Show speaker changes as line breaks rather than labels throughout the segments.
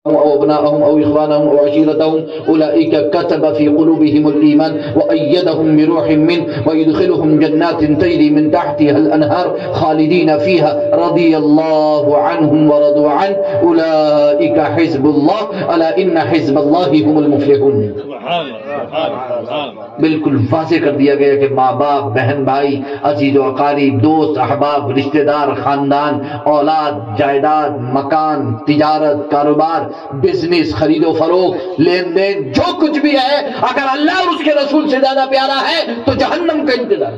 أو أبناءهم أو إخوانهم أو عشيرتهم أولئك كتب في قلوبهم الإيمان وأيدهم بروح منه ويدخلهم جنات تجري من تحتها الأنهار خالدين فيها رضي الله عنهم ورضوا عنه أولئك حزب الله ألا إن حزب الله هم المفلحون. بالکل واضح کر دیا گیا کہ ماں باپ، بہن بھائی، عزیز و اقارب، دوست احباب، رشتہ دار، خاندان، اولاد، جائیداد، مکان، تجارت، کاروبار، بزنس، خرید و فروخت، لین دین، جو کچھ بھی ہے اگر اللہ اور اس کے رسول سے زیادہ پیارا ہے تو جہنم کا انتظار.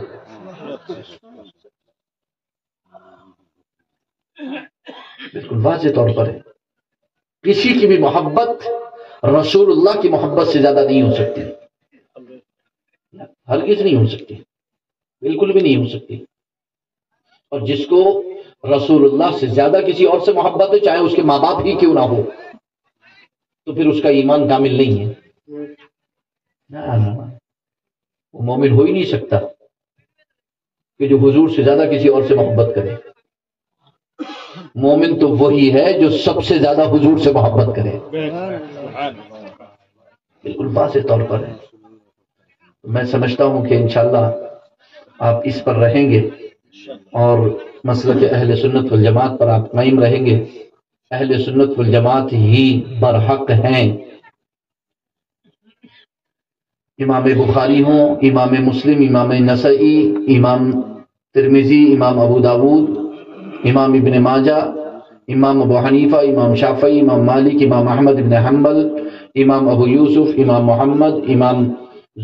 بالکل واضح طور پر ہے. کسی کی بھی محبت رسول اللہ کی محبت سے زیادہ نہیں ہو سکتی، ہرگز نہیں ہو سکتی، بالکل بھی نہیں ہو سکتی. اور جس کو رسول اللہ سے زیادہ کسی اور سے محبت ہے، چاہے اس کے ماں باپ ہی کیوں نہ ہو، تو پھر اس کا ایمان کامل نہیں ہے. وہ مومن ہو ہی نہیں سکتا کہ جو حضور سے زیادہ کسی اور سے محبت کرے. مومن تو وہی ہے جو سب سے زیادہ حضور سے محبت کرے. بالکل واضح طور پر ہے. میں سمجھتا ہوں کہ انشاءاللہ آپ اس پر رہیں گے اور مسلک اہل سنت والجماعت پر آپ قائم رہیں گے. اہل سنت والجماعت ہی برحق ہیں. امام بخاری ہوں، امام مسلم، امام نسائی، امام ترمذی، امام ابو داود، امام ابن ماجہ، امام ابو حنیفہ، امام شافعی، امام مالک، امام احمد بن حنبل، امام ابو یوسف، امام محمد، امام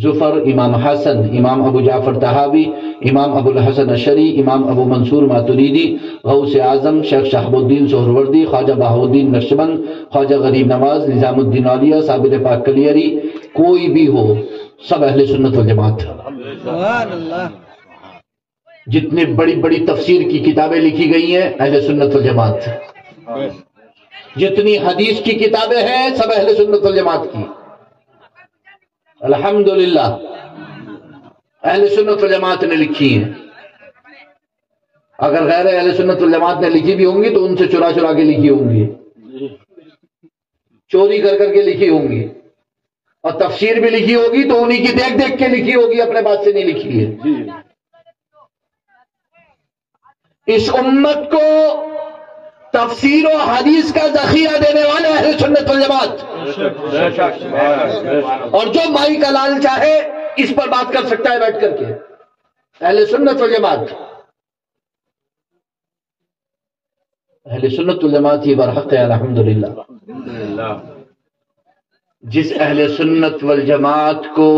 زفر، امام حسن، امام ابو جعفر طحاوی، امام ابو الحسن اشعری، امام ابو منصور ماتریدی، غوث اعظم شیخ شہاب الدین سہروردی، خواجہ بہاؤالدین نقشبند، خواجہ غریب نواز، نظام الدین اولیاء، صابر پاک کلیری، کوئی بھی ہو، سب اہل سنت والجماعت. جتنے بڑی بڑی تفسیر کی کتابیں لکھی گئی ہیں اہل سنت والجماعت. جتنی حدیث کی کتابیں ہیں سب اہل سنت والجماعت کی. الحمدللہ اہل سنت والجماعت نے لکھی ہیں. اگر غیر اہل سنت والجماعت نے لکھی بھی ہوں گی تو ان سے چرا چرا کے لکھی ہوں گی، چوری کر کر کے لکھی ہوں گی، اور تفسیر بھی لکھی ہوگی تو انہی کی دیکھ دیکھ کے لکھی ہوگی، اپنے بات سے نہیں لکھی ہے. اس امت کو تفسیر و حدیث کا ذخیرہ دینے والے اہل سنت والجماعت. اور جو مائی کا لال چاہے اس پر بات کر سکتا ہے بیٹھ کر کے. اہل سنت والجماعت، اہل سنت والجماعت یہ برحق ہے. الحمدللہ. جس اہل سنت والجماعت کو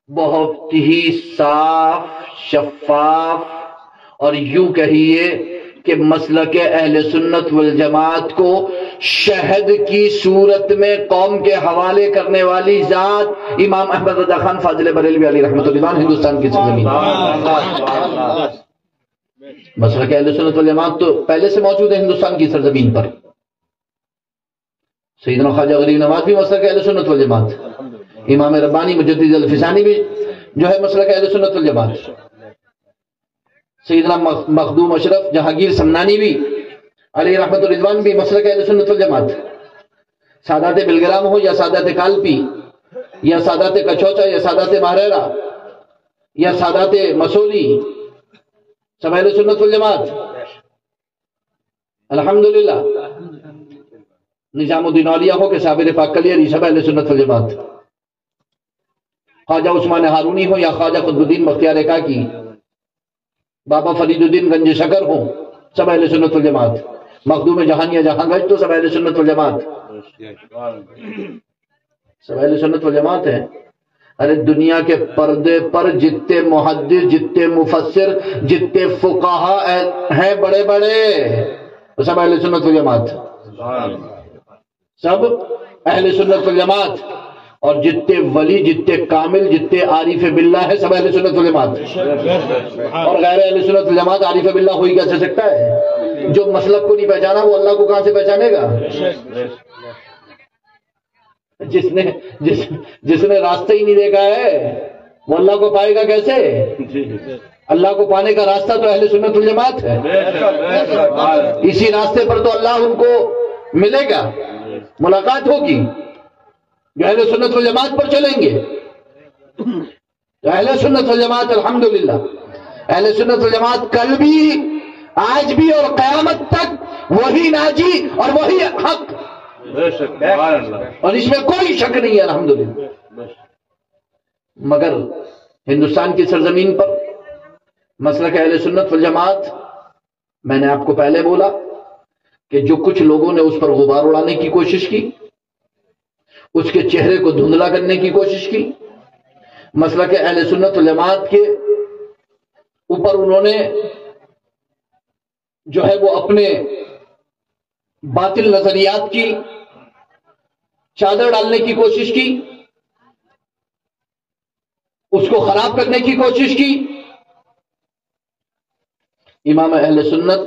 بہت ہی صاف، شفاف اور یوں کہیے کہ مسلک اہل سنت والجماعت کو شہد کی صورت میں قوم کے حوالے کرنے والی ذات امام احمد رضا خان فاضل بریلوی علیہ رحمۃ اللہ ہندوستان کی سرزمین. مسلک اہل سنت والجماعت تو پہلے سے موجود ہے ہندوستان کی سرزمین پر. سیدنا خواجہ غریب نواز بھی مسلک اہل سنت والجماعت. امام ربانی مجدد الفسانی بھی جو ہے مسلک اہل سنت والجماعت. سیدنا مخدوم اشرف جہانگیر سمنانی بھی علیہ رحمت الرضوان بھی مسلک اہل سنت والجماعت. سادات بلگرام ہو یا سادات کالپی یا سادات کچوچا یا سادات مہریرا یا سادات مسولی، سب اہل سنت والجماعت. الحمدللہ. نظام الدین اولیاء ہو کہ صابر پاک کلیری، سب اہل سنت والجماعت. خواجہ عثمان ہارونی ہو یا خواجہ قطب الدین بختیار کاکی، بابا فرید الدین گنج شکر ہوں، سب اہل سنت والجماعت. مخدوم جہانیہ جہاں گنج تو سب اہل سنت والجماعت. سب اہل سنت والجماعت ہیں. ارے دنیا کے پردے پر جتنے محدث، جتنے مفسر، جتنے فقہا ہیں بڑے بڑے، سب اہل سنت والجماعت. سب اہل سنت والجماعت. اور جتنے ولی، جتنے کامل، جتنے عارف باللہ ہے، سب اہل سنت والجماعت. اور غیر اہل سنت والجماعت عارف باللہ ہوئی کیسے سکتا ہے؟ جو مسلک کو نہیں پہچانا وہ اللہ کو کہاں سے پہچانے گا؟ جس نے راستہ ہی نہیں دیکھا ہے وہ اللہ کو پائے گا کیسے؟ اللہ کو پانے کا راستہ تو اہل سنت والجماعت ہے. اسی راستے پر تو اللہ ان کو ملے گا، ملاقات ہوگی. جو اہل سنت والجماعت پر چلیں گے، تو اہل سنت والجماعت الحمدللہ، اہل سنت والجماعت کل بھی، آج بھی اور قیامت تک وہی ناجی اور وہی حق، اور اس میں کوئی شک نہیں ہے الحمدللہ. مگر ہندوستان کی سرزمین پر مسلک اہل سنت والجماعت، میں نے آپ کو پہلے بولا کہ جو کچھ لوگوں نے اس پر غبار اڑانے کی کوشش کی، اس کے چہرے کو دھندلا کرنے کی کوشش کی، مسلک اہل سنت والجماعت کے اوپر انہوں نے جو ہے وہ اپنے باطل نظریات کی چادر ڈالنے کی کوشش کی، اس کو خراب کرنے کی کوشش کی. امام اہل سنت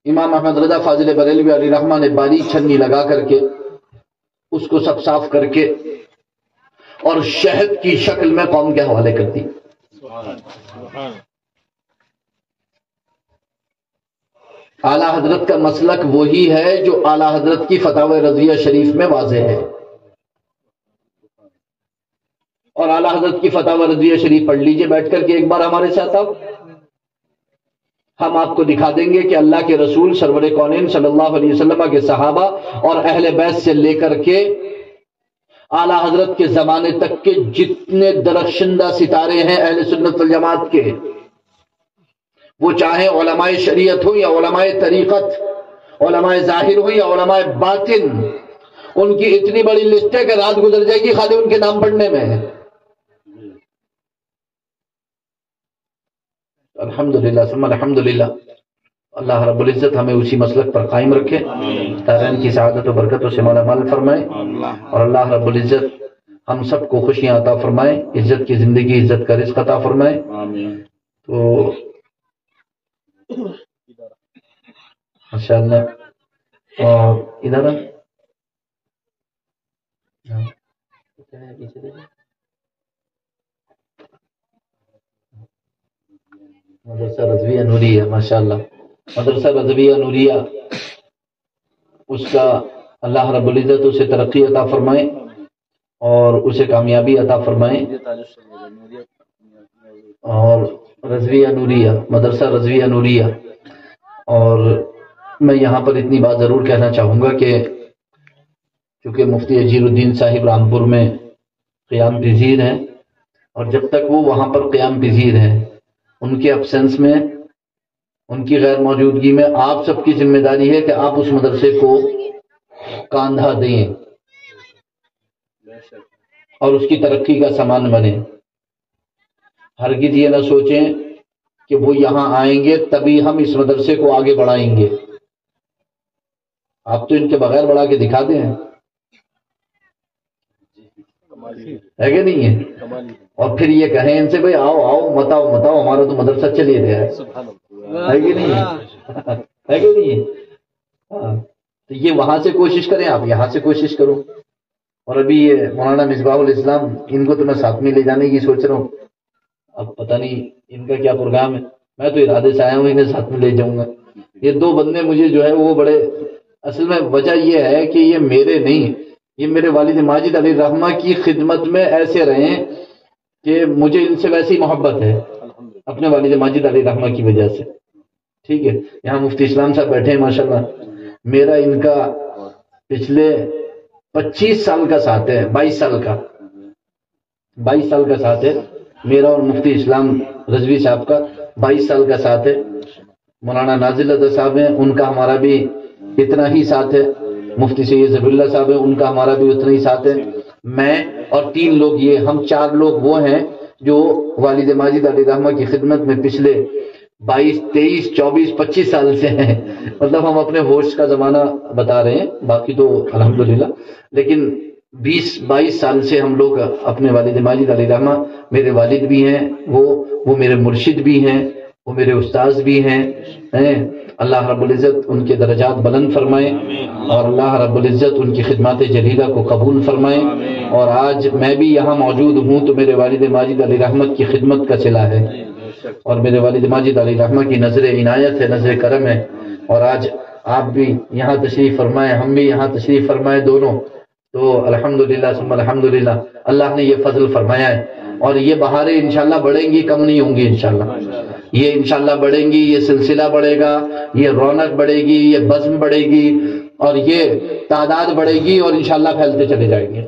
امام احمد رضا فاضل بریلوی علیہ رحمہ نے باریک چھنی لگا کر کے اس کو سب صاف کر کے اور شہد کی شکل میں قوم کے حوالے کر دی. اعلیٰ حضرت کا مسلک وہی ہے جو اعلیٰ حضرت کی فتاوی رضویہ شریف میں واضح ہے، اور اعلیٰ حضرت کی فتاوی رضویہ شریف پڑھ لیجئے بیٹھ کر کے ایک بار ہمارے ساتھ. اب ہم آپ کو دکھا دیں گے کہ اللہ کے رسول سرور کونین صلی اللہ علیہ وسلم کے صحابہ اور اہل بیت سے لے کر کے اعلیٰ حضرت کے زمانے تک کے جتنے درخشندہ ستارے ہیں اہل سنت والجماعت کے، وہ چاہے علماء شریعت ہو یا علماء طریقت، علماء ظاہر ہو یا علماء باطن، ان کی اتنی بڑی لسٹ ہے کہ رات گزر جائے گی خالی ان کے نام پڑھنے میں. الحمدللہ ثم الحمدللہ. اللہ رب العزت ہمیں اسی مسلک پر قائم رکھے، دارین کی سعادت و برکتوں سے مالا مال فرمائے، اور اللہ رب العزت ہم سب کو خوشیاں عطا فرمائے، عزت کی زندگی، عزت کا رزق عطا فرمائے. تو ماشاءاللہ. اور ادھر مدرسہ رضویہ نوریہ، ماشاءاللہ مدرسہ رضویہ نوریہ، اس کا اللہ رب العزت اسے ترقی عطا فرمائے اور اسے کامیابی عطا فرمائے. اور رضویہ نوریہ، مدرسہ رضویہ نوریہ. اور میں یہاں پر اتنی بات ضرور کہنا چاہوں گا کہ چونکہ مفتی اجیر الدین صاحب رامپور میں قیام پذیر ہیں، اور جب تک وہ وہاں پر قیام پذیر ہیں، ان کے ابسنس میں، ان کی غیر موجودگی میں آپ سب کی ذمہ داری ہے کہ آپ اس مدرسے کو کاندھا دیں اور اس کی ترقی کا سامان بنیں. ہرگز یہ نہ سوچیں کہ وہ یہاں آئیں گے تبھی ہم اس مدرسے کو آگے بڑھائیں گے. آپ تو ان کے بغیر بڑھا کے دکھا دیں، ہے کہ نہیں ہے؟ اور پھر یہ کہیں ان سے بھائی آؤ آؤ متاؤ متاؤ، ہمارا تو مدرسہ چل ہی رہا ہے کہ نہیں ہے کہ نہیں ہے؟ تو یہ وہاں سے کوشش کریں، آپ یہاں سے کوشش کرو. اور ابھی یہ مولانا مصباح الاسلام، ان کو تو میں ساتھ میں لے جانے کی سوچ رہا ہوں. اب پتہ نہیں ان کا کیا پروگرام ہے، میں تو ارادے سے آیا ہوں انہیں ساتھ میں لے جاؤں گا. یہ دو بندے مجھے جو ہے وہ بڑے، اصل میں وجہ یہ ہے کہ یہ میرے نہیں، یہ میرے والد ماجد علیہ رحمہ کی خدمت میں ایسے رہیں کہ مجھے ان سے ویسی محبت ہے اپنے والد ماجد علیہ رحمہ کی وجہ سے. ٹھیک ہے، یہاں مفتی اسلام صاحب بیٹھے ہیں ماشاءاللہ. میرا ان کا پچھلے 25 سال کا ساتھ ہے، 22 سال کا ساتھ ہے میرا اور مفتی اسلام رضوی صاحب کا 22 سال کا ساتھ ہے. مولانا نازل رضا صاحب ہیں، ان کا ہمارا بھی اتنا ہی ساتھ ہے. مفتی سید ظفر اللہ صاحب ہیں، ان کا ہمارا بھی اتنا ہی ساتھ ہے. میں اور 3 لوگ، یہ ہم 4 لوگ وہ ہیں جو والد ماجد علیہ رحمہ کی خدمت میں پچھلے 22 23 24 25 سال سے ہیں. مطلب ہم اپنے ہوش کا زمانہ بتا رہے ہیں، باقی تو الحمدللہ، لیکن 20 22 سال سے ہم لوگ اپنے والد ماجد علیہ رحمہ، میرے والد بھی ہیں، وہ میرے مرشد بھی ہیں، وہ میرے استاذ بھی ہیں. اللہ رب العزت ان کے درجات بلند فرمائے، اور اللہ رب العزت ان کی خدمات جلیلہ کو قبول فرمائے. اور آج میں بھی یہاں موجود ہوں تو میرے والد ماجد علیہ رحمت کی خدمت کا صلہ ہے، اور میرے والد ماجد علیہ رحمہ کی نظر عنایت ہے، نظر کرم ہے. اور آج آپ بھی یہاں تشریف فرمائے، ہم بھی یہاں تشریف فرمائے دونوں، تو الحمدللہ ثم الحمدللہ اللہ نے یہ فضل فرمایا ہے، اور یہ بہاریں انشاءاللہ بڑھیں گی، کم نہیں ہوں گی انشاءاللہ، یہ انشاءاللہ بڑھیں گی، یہ سلسلہ بڑھے گا، یہ رونق بڑھے گی، یہ بزم بڑھے گی، اور یہ تعداد بڑھے گی، اور انشاءاللہ پھیلتے چلے جائیں گے۔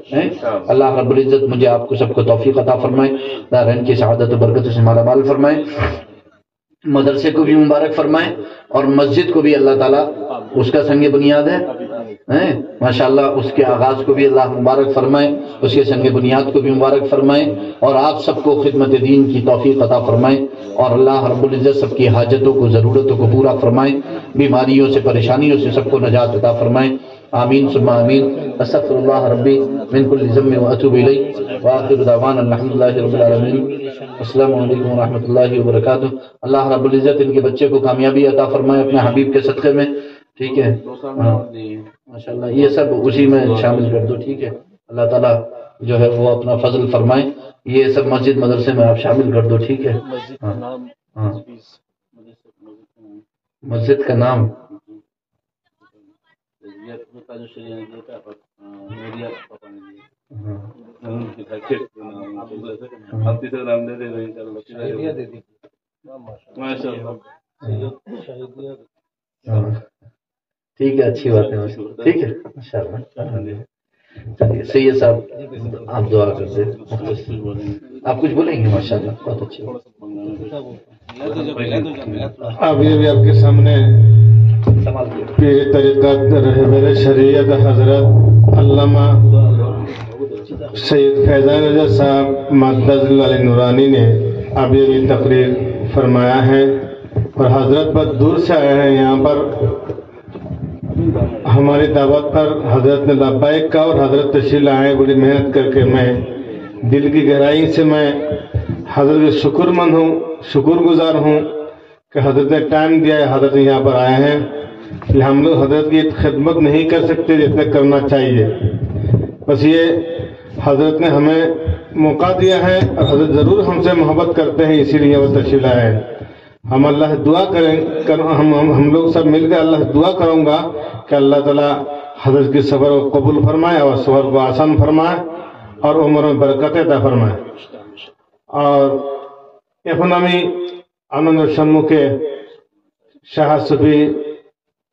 اللہ رب العزت مجھے آپ کو سب کو توفیق عطا فرمائے، دارین کی سعادت و برکت سے مالا مال فرمائے، مدرسے کو بھی مبارک فرمائے، اور مسجد کو بھی اللہ تعالیٰ اس کا سنگ بنیاد ہے ماشاءاللہ، اس کے آغاز کو بھی اللہ مبارک فرمائے، اس کے سنگ بنیاد کو بھی مبارک فرمائے، اور آپ سب کو خدمت دین کی توفیق عطا فرمائے، اور اللہ رب العزت سب کی حاجتوں کو، ضرورتوں کو پورا فرمائے، بیماریوں سے، پریشانیوں سے سب کو نجات عطا فرمائے، آمین ثم آمین۔ استغفر اللہ ربی من کل ذنب واتوب الیہ، وآخر دعوانا الحمدللہ رب العالمین۔ السلام علیکم ورحمۃ اللہ وبرکاتہ۔ اللہ رب العزت ان کے بچے کو کامیابی عطا فرمائے اپنے حبیب کے صدقے میں، ٹھیک ہے، ماشاءاللہ یہ سب اسی میں شامل کر دو، ٹھیک ہے، اللہ تعالیٰ جو ہے وہ اپنا فضل فرمائے، یہ سب مسجد مدرسے میں آپ شامل کر دو، ٹھیک ہے۔ ہاں مسجد کا نام ٹھیک ہے، اچھی بات ہے، ٹھیک ہے انشاءاللہ۔ چلیے سید صاحب آپ دعا کرتے، آپ کچھ بولیں گے؟ ماشاءاللہ بہت اچھی بات۔
اب یہ بھی آپ کے سامنے پیر طریقت رہبر شریعت حضرت علامہ سید فیضان رضا صاحب مقدس علی نورانی نے اب یہ بھی تقریر فرمایا ہے، اور حضرت بہت دور سے آئے ہیں یہاں پر ہماری دعوت پر، حضرت نے لبیک کہا اور حضرت تشریف لائے بڑی محنت کر کے۔ میں دل کی گہرائی سے میں حضرت کے شکر مند ہوں، شکر گزار ہوں کہ حضرت نے ٹائم دیا ہے، حضرت یہاں پر آئے ہیں، کہ ہم لوگ حضرت کی خدمت نہیں کر سکتے جتنا کرنا چاہیے، بس یہ حضرت نے ہمیں موقع دیا ہے، اور حضرت ضرور ہم سے محبت کرتے ہیں، اسی لیے وہ تشریف لائے ہیں۔ ہم اللہ دعا کریں، ہم لوگ سب مل کر اللہ دعا کروں گا کہ اللہ تعالیٰ حضرت کی صبر کو قبول فرمائے، اور صبر کو آسان فرمائے، اور عمر میں برکت عطا فرمائے۔ اور এখন আমি আনন্দের সম্মুখে শাহ সুফি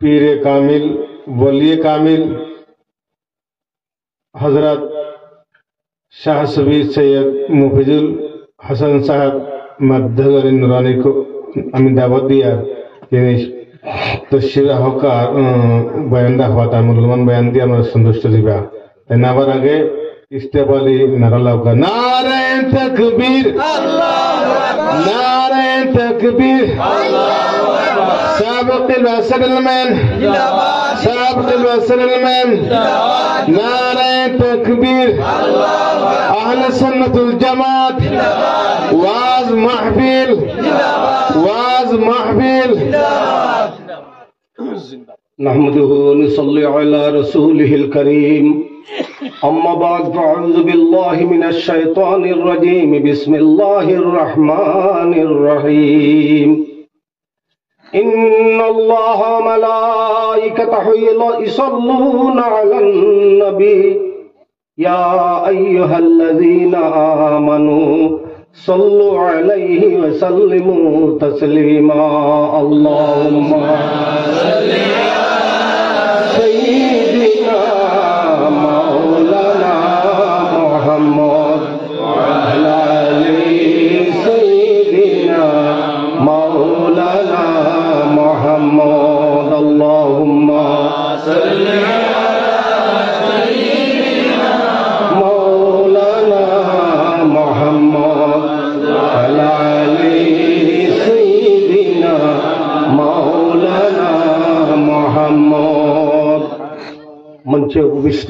পীরে কামিল বলিয়ে কামিল হযরত শাহ সুফি সৈয়দ মুফিজুল হাসান সাহেব মধ্যগর নুরানি को আমি দাওয়াত দিয়া তিনি তশরিফ হোকার বয়ান দেওয়া তার মূল্যবান বয়ান দিয়ে আমরা সন্তুষ্ট দিবা। তাই নাবার আগে ইস্তেকবালি নারাল্লাহ কা নারে তাকবীর আল্লাহু আকবার নারে তাকবীর আল্লাহু আকবার সাবিক ওয়াসালামান জিন্দাবাদ সাবিক ওয়াসালামান জিন্দাবাদ নারে তাকবীর আল্লাহু আকবার আহলে সুন্নাতুল জামাত জিন্দাবাদ ওয়াজ মাহফিল জিন্দাবাদ ওয়াজ মাহফিল জিন্দাবাদ নাহমাদুহু ওয়া নুসাল্লি আলা রাসূলিহিল কারীম أما بعد فأعوذ بالله من الشيطان الرجيم بسم الله الرحمن الرحيم إن الله وملائكته يصلون على النبي يا أيها الذين آمنوا صلوا عليه وسلموا تسليما اللهم صل على سيدنا مولانا محمد وعلى آل سيدنا مولانا محمد اللهم صل على سيدنا مولانا محمد وعلى آل سيدنا مولانا محمد মঞ্চে উপবিষ্ট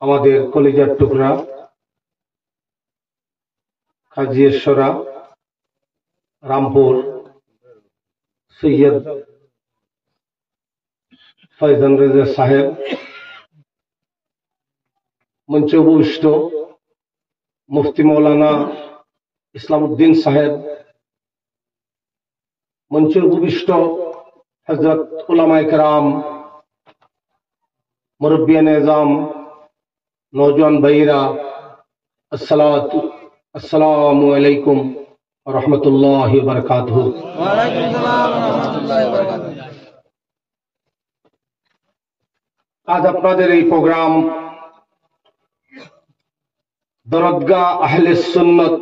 আমাদের কলিজার টুকরা কাজীশ্বরা রামপুর সৈয়দ ফয়জান রেজা সাহেব, মঞ্চে উপবিষ্ট মুফতি মৌলানা ইসলামউদ্দিন সাহেব,
মঞ্চে উপবিষ্ট হযরত উলামায়ে কেরাম, মুরব্বিয়ান এজাম, নওজোয়ান ভাইরা, আসসালামু আলাইকুম ওয়া রাহমাতুল্লাহি ওয়া বারাকাতুহু। ওয়া আলাইকুম আসসালাম ওয়া রাহমাতুল্লাহি ওয়া বারাকাতুহু। আজ আপনাদের এই প্রোগ্রাম দরদগাহ আহলে সুন্নাত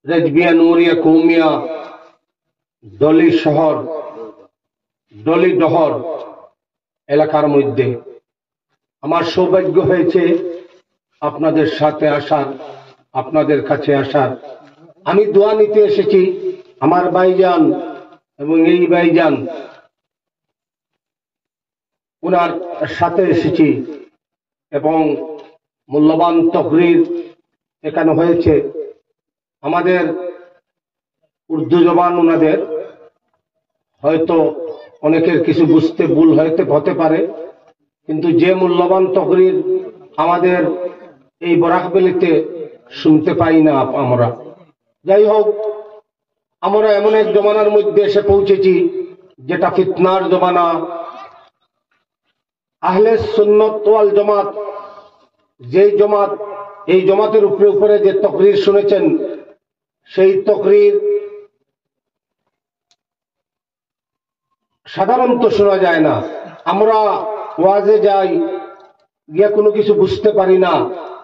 রেজবিয়া নুরিয়া কৌমিয়া ডলি শহর ডলিডহর এলাকার মধ্যে আমার সৌভাগ্য হয়েছে আপনাদের সাথে আসার, আপনাদের কাছে আসার। আমি দোয়া নিতে এসেছি আমার ভাইজান এবং এই ভাইজান ওনার সাথে এসেছি এবং মূল্যবান তকরির এখানে হয়েছে। আমাদের উর্দু জবান ওনাদের হয়তো অনেকের কিছু বুঝতে ভুল হতে পারে, কিন্তু যে মূল্যবান তকরির আমাদের এই বরাকবেলিতে শুনতে পাই না আমরা। যাই হোক, আমরা এমন এক জমানার মধ্যে এসে পৌঁছেছি যেটা ফিতনার জমানা। আহলে সুন্নাত ওয়াল জামাত, যেই জামাত, এই জামাতের উপরে যে তকরির শুনেছেন, সেই তকরির সাধারণত শোনা যায় না। আমরা ওয়াজে যাই, গিয়া কোনো কিছু বুঝতে পারি না,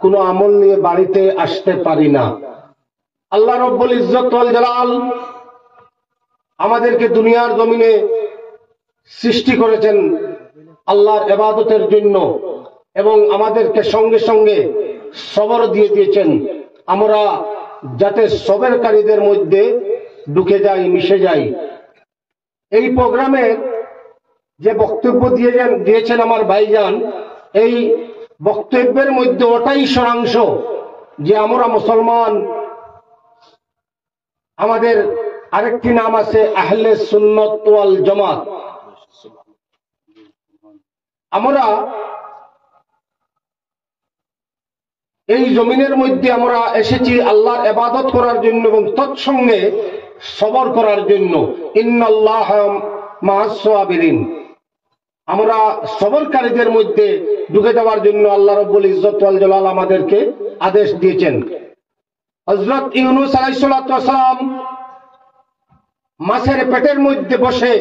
কোনো আমল নিয়ে বাড়িতে আসতে পারি না। আল্লাহ রব্বুল ইজ্জত ওয়াল জালাল আমাদেরকে দুনিয়ার জমিনে সৃষ্টি করেছেন আল্লাহর ইবাদতের জন্য এবং আমাদেরকে সঙ্গে সঙ্গে সবর দিয়ে দিয়েছেন, আমরা যাতে সবরকারীদের মধ্যে ঢুকে যাই, মিশে যাই। এই প্রোগ্রামে যে বক্তব্য দিয়েছেন আমার ভাইজান, এই বক্তব্যের মধ্যে ওটাই সারাংশ যে আমরা মুসলমান, আমাদের আরেকটি নাম আছে আহলে সুন্নাত ওয়াল জামাত। আমরা এই জমিনের মধ্যে আমরা এসেছি আল্লাহর ইবাদত করার জন্য এবং তৎসঙ্গে সবর করার জন্য। ইন্নাল্লাহ মা'আস সাবিরিন, আমরা সবরকারীদের মধ্যে ঢুকে যাওয়ার জন্য আল্লাহ রাব্বুল ইজ্জত ওয়াল জালাল আমাদেরকে আদেশ দিয়েছেন। হযরত ইউনূস আলাইহিস সালাতু ওয়াস সালাম মাছের পেটের মধ্যে বসে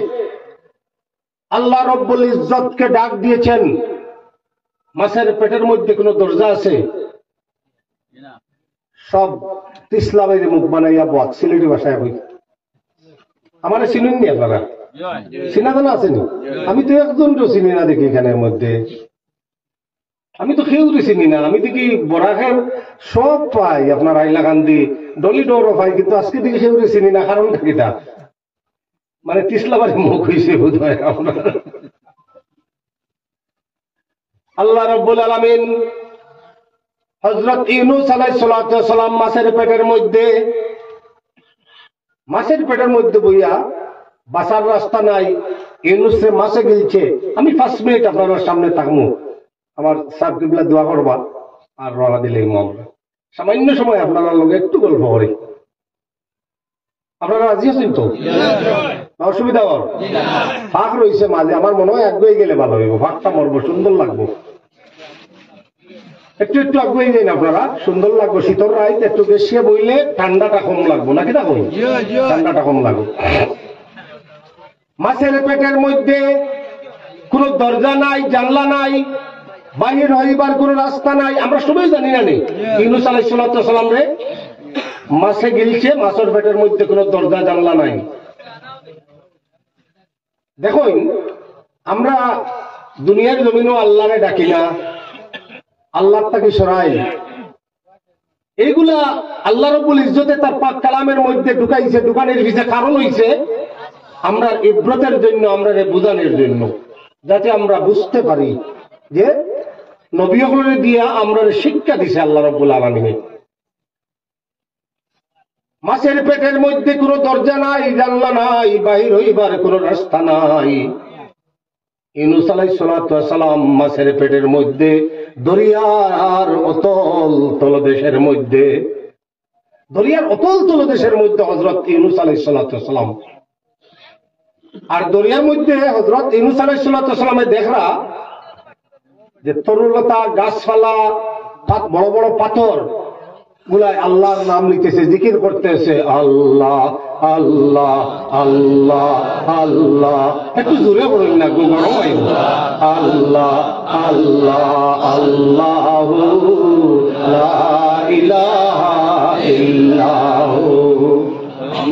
আল্লাহ রাব্বুল ইজ্জতকে ডাক দিয়েছেন। মাছের পেটের মধ্যে কোনো দরজা আছে? সব ইসলামের মুখ বানাইয়া বক, সিলেটি ভাষায় বই। আমার চিনুননি আপনারা? চিনা জানা আসেনি? আমি তো একজন চিনি না দেখি এখানের মধ্যে, আমি তো কেউ চিনি না। আমি দেখি বরাকের সব পাই, আপনার আইলাকান্দি ডলিডোরও পাই, কিন্তু আজকে দেখি কেউ চিনি না। কারণটা কিটা? মানে তিসলাবাড়ি মুখ হয়েছে বোধ হয় আমরা। আল্লাহ রাব্বুল আলামিন হযরত ইউনূস আলাইহিস সালাতু ওয়াস সালাম মাছের পেটের মধ্যে বইয়া, বাঁচার রাস্তা নাই, ইউনূসে মাছে গিলছে। আমি 5 মিনিট আপনার সামনে থাকবো, আমার সাহেব কিবলা দোয়া করবা আর রওনা দিলে আমরা সামান্য সময় আপনারা লগে একটু গল্প করি। আপনারা রাজি আছেন তো? অসুবিধা হওয়ার ফাঁক রয়েছে মাঝে, আমার মনে হয় আগুয়ে গেলে ভালো হইব, ফাঁকটা মরবো, সুন্দর লাগবো। একটু একটু আগুয়ে যাই না আপনারা, সুন্দর লাগবো। শীতল রাইত একটু বেশি বইলে ঠান্ডাটা কম লাগবো, নাকি দেখো? ঠান্ডাটা কম লাগবো। মাছের পেটের মধ্যে কোন দরজা নাই, জানলা নাই, বাহির হইবার কোন রাস্তা নাই। আমরা সবাই জানি না নেই ইউনূস আলাইহিস সালাম রে মাছে গিলছে, মাছের পেটের মধ্যে কোন দরজা জানলা নাই। দেখুন, আমরা দুনিয়ার জমিনও আল্লাহরে ডাকি না, আল্লাহটাকে সরাই। এইগুলা আল্লাহ রাব্বুল ইজ্জতে তার পাক কালামের মধ্যে ঢুকাইছে। ঢুকানোর পিছনে কারণ হইছে আমরা ইব্রতের জন্য, আমরা বুঝানোর জন্য, যাতে আমরা বুঝতে পারি যে নবীগুলোরে দিয়া আমরা শিক্ষা দিছে আল্লাহ রাব্বুল আলামিন। মাছের পেটের মধ্যে কোনো দরজা নাই, জানলা নাই, বাহির হইবার কোনো রাস্তা নাই। ইউনূস আলাইহিস সালাম মাছের পেটের মধ্যে, দরিয়ার অতল তলদেশের মধ্যে হযরত ইউনূস আলাইহিস সালাম আর দরিয়ার মধ্যে হযরত ইউনূস আলাইহিস সালামে দেখরা যে তরুলতা, গাছপালা, বড় বড় পাথর গুলায় আল্লাহর নাম নিতেছে, জিকির করতেছে, আল্লাহ আল্লাহ আল্লাহ আল্লাহ। একটু জোরে বলুন না, গরম হইব। আল্লাহ আল্লাহ আল্লাহু লা ইলাহা ইল্লাহু।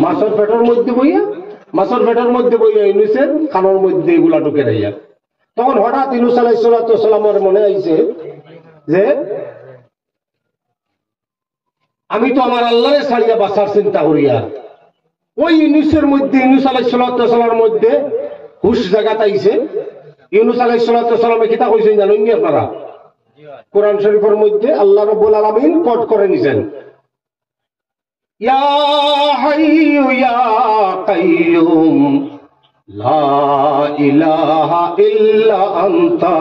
মাছের পেটের মধ্যে বইয়া ইউনূসের কানের মধ্যে এগুলা ঢুকে রাইয়া। তখন হঠাৎ ইউনূস আলাইহিস সালামের মনে আইছে যে আমি তো আমার আল্লাহরে ছাড়িয়া বাঁচার চিন্তা করিয়া ওই ইউনূস আলাইহিস সালামের মধ্যে হুশ জাগাত আইছে। ইউনূস আলাইহিস সালামে কিতা কইছেন জানেন নি আপনারা? কোরআন শরীফের মধ্যে আল্লাহ রাব্বুল আলামিন কোট করে নিছেন, ইয়া হাইয়ু ইয়া কাইয়ুম লা ইলাহা ইল্লা আনতা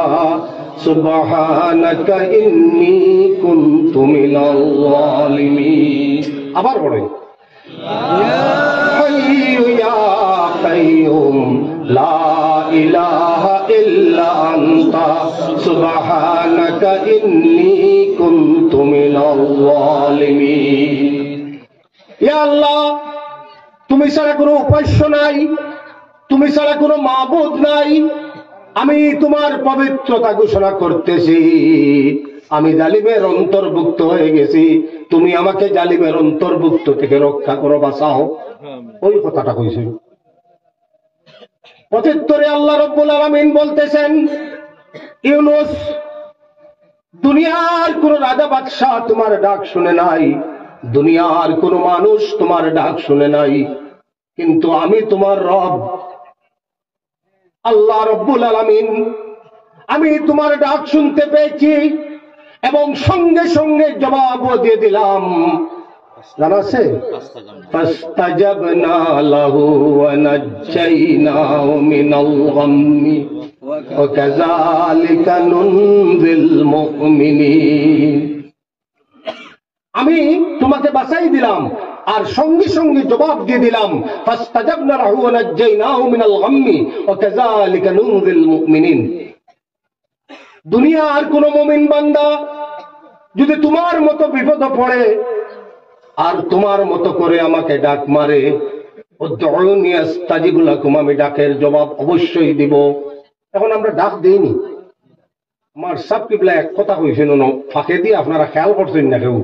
সুবহানাকা ইন্নী কুনতু মিনাল যালিমিন। আবার পড়েন, ইয়া হাইয়ু ইয়া কাইয়ুম লা ইলাহা ইল্লা আনতা সুবহানাকা ইন্নী কুনতু মিনাল যালিমিন। ইয়া আল্লাহ, তুমি ছাড়া কোনো উপাস্য নাই, তুমি ছাড়া কোনো মাবুদ নাই। আমি তোমার পবিত্রতা ঘোষণা করতেছি, আমি জালিমের অন্তর্ভুক্ত হয়ে গেছি, তুমি আমাকে জালিমের অন্তর্ভুক্ত থেকে রক্ষা করো, বাঁচাও। ওই কথাটা কইছেন। প্রত্যুত্তরে আল্লাহ রাব্বুল আলামিন বলতেছেন, ইউনূস, দুনিয়ার কোন রাজা বাদশাহ তোমার ডাক শুনে নাই, দুনিয়ার কোন মানুষ তোমার ডাক শুনে নাই, কিন্তু আমি তোমার রব আল্লাহ রাব্বুল আলামিন, আমি তোমার ডাক শুনতে পেয়েছি এবং সঙ্গে সঙ্গে জবাবও দিয়ে দিলাম। জানা আছে, ফাস্তাজাবনা লাহু ওয়া নাজ্জাইনাহু মিনাল গাম্মি ওয়া কাযালিকা নুনজিল মুমিনিন। আমি তোমাকে বাঁচাই দিলাম আর সঙ্গে সঙ্গে জবাব দিয়ে দিলাম, ফাস্তাজাবনা লাহু ওয়া নাজ্জাইনাহু মিনাল গাম্মি ওয়া কাযালিকা নুনজিল মুমিনিন। দুনিয়ার কোন মুমিন বান্দা যদি তোমার মতো বিপদে পড়ে আর তোমার মতো করে আমাকে ডাক মারে, উদউনি আস্তাজিব লাকুম, আমি ডাকের জবাব অবশ্যই দিব। এখন আমরা ডাক দেইনি। আমার সাব কিবলা এক কথা কইছেন, ফাঁকে দিয়ে আপনারা খেয়াল করছেন না কেউ?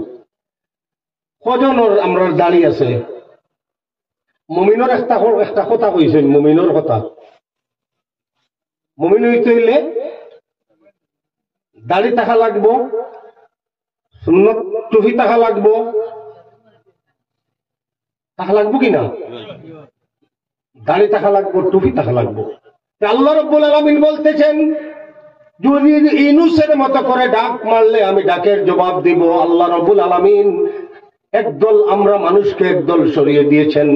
কজন আমরা দাঁড়িয়ে আছে? মুমিনের একটা কথা কইছেন, মুমিনের কথা। মুমিন হইতে হইলে দাড়ি থাকা লাগবো, সুন্নত টুপি থাকা লাগবো কিনা? দাড়ি থাকা লাগবো, টুপি থাকা লাগবো। আল্লাহ রাব্বুল আলামিন বলতেছেন, যদি ইউনূসের মতো করে ডাক মারলে আমি ডাকের জবাব দিব। আল্লাহ রাব্বুল আলামিন একদল আমরা মানুষকে একদল সরিয়ে দিয়েছেন,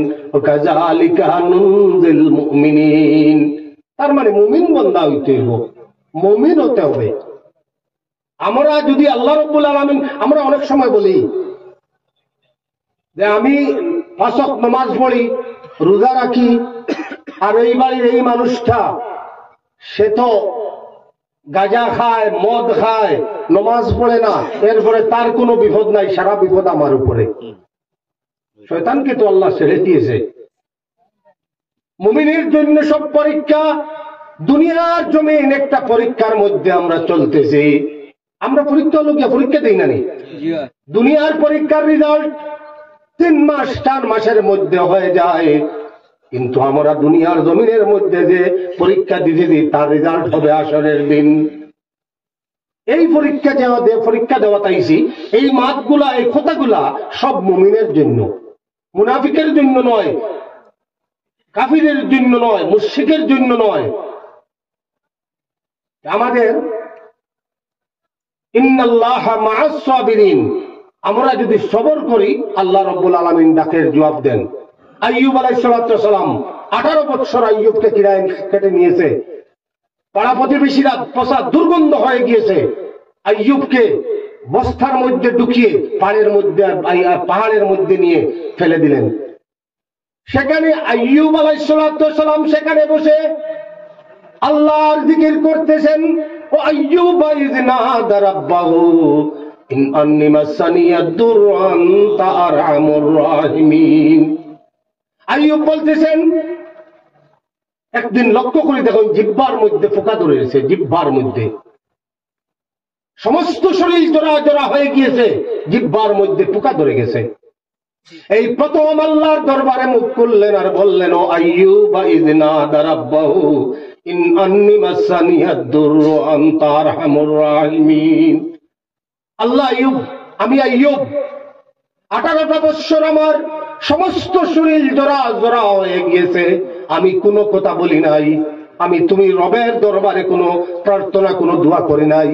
কাযালিকা নুনজিল মুমিনিন। তার মানে মুমিন বান্দা হইতে হবে, মুমিন হতে হবে। আমরা যদি আল্লাহ রাব্বুল আলামিন, আমরা অনেক সময় বলি যে আমি 5 ওয়াক্ত নামাজ পড়ি, রোজা রাখি, আর এই বাড়ির এই মানুষটা সে তো গাঁজা খায়, মদ খায়, নামাজ পড়ে না, এরপরে তার কোনো বিপদ নাই, সারা বিপদ আমার উপরে। শয়তানকে তো আল্লাহ ছেড়ে দিয়েছে। মুমিনের জন্য সব পরীক্ষা, দুনিয়ার জমিন একটা পরীক্ষার মধ্যে আমরা চলতেছি। আমরা পরীক্ষা হলো গিয়া পরীক্ষা দিই না, দুনিয়ার পরীক্ষার রেজাল্ট 3 মাস 4 মাসের মধ্যে হয়ে যায়, কিন্তু আমরা দুনিয়ার জমিনের মধ্যে যে পরীক্ষা দিতেছি তার রেজাল্ট হবে আসরের দিন। এই পরীক্ষা দেওয়া তাইছি, এই মাতগুলা, এই কথাগুলা সব মুমিনের জন্য, মুনাফিকের জন্য নয়, কাফিরের জন্য নয়, মুশরিকের জন্য নয়। আমাদের ইন্নাল্লাহা মা'আস সাবিরিন, আমরা যদি সবর করি আল্লাহ রাব্বুল আলামিন ডাকের জবাব দেন। আইয়ুব আলাইহিস সালাম 18 বছর আইয়ুবকে কিরায় কেটে নিয়েছে, পাড়া প্রতিবেশীরা পচা দুর্গন্ধ হয়ে গিয়েছে, আইয়ুবকে বস্তার মধ্যে ঢুকিয়ে পাহাড়ের মধ্যে নিয়ে ফেলে দিলেন। সেখানে আইয়ুব আলাইহিস সালাম সেখানে বসে আল্লাহর জিকির করতেছেন। ও আইয়ুব ইয নাদা রাব্বাহু ইন আন্নী মাসানি আদ-দুররু আনতা আরহামুর রাহিমিন। আইয়ুব বলতেছেন, একদিন লক্ষ্য করে দেখুন জিহ্বার মধ্যে পোকা ধরেছে, জিহ্বার মধ্যে সমস্ত শরীর জোড়া জোড়া হয়ে গিয়েছে, জিহ্বার মধ্যে পোকা ধরে গেছে। এই প্রথম আল্লাহর দরবারে মুখ খুললেন আর বললেন, ও আইয়ুব ইয নাদা রাব্বাহু ইন আন্নী মাসানি আদ-দুররু আনতা আরহামুর রাহিমিন। আল্লাহ আইয়ুব, আমি আইয়ুব 18টা বৎসর আমার সমস্ত শরীর জোড়া জোড়া হয়ে গিয়েছে, আমি কোনো কথা বলি নাই, আমি তুমি রবের দরবারে কোনো প্রার্থনা কোনো দোয়া করি নাই,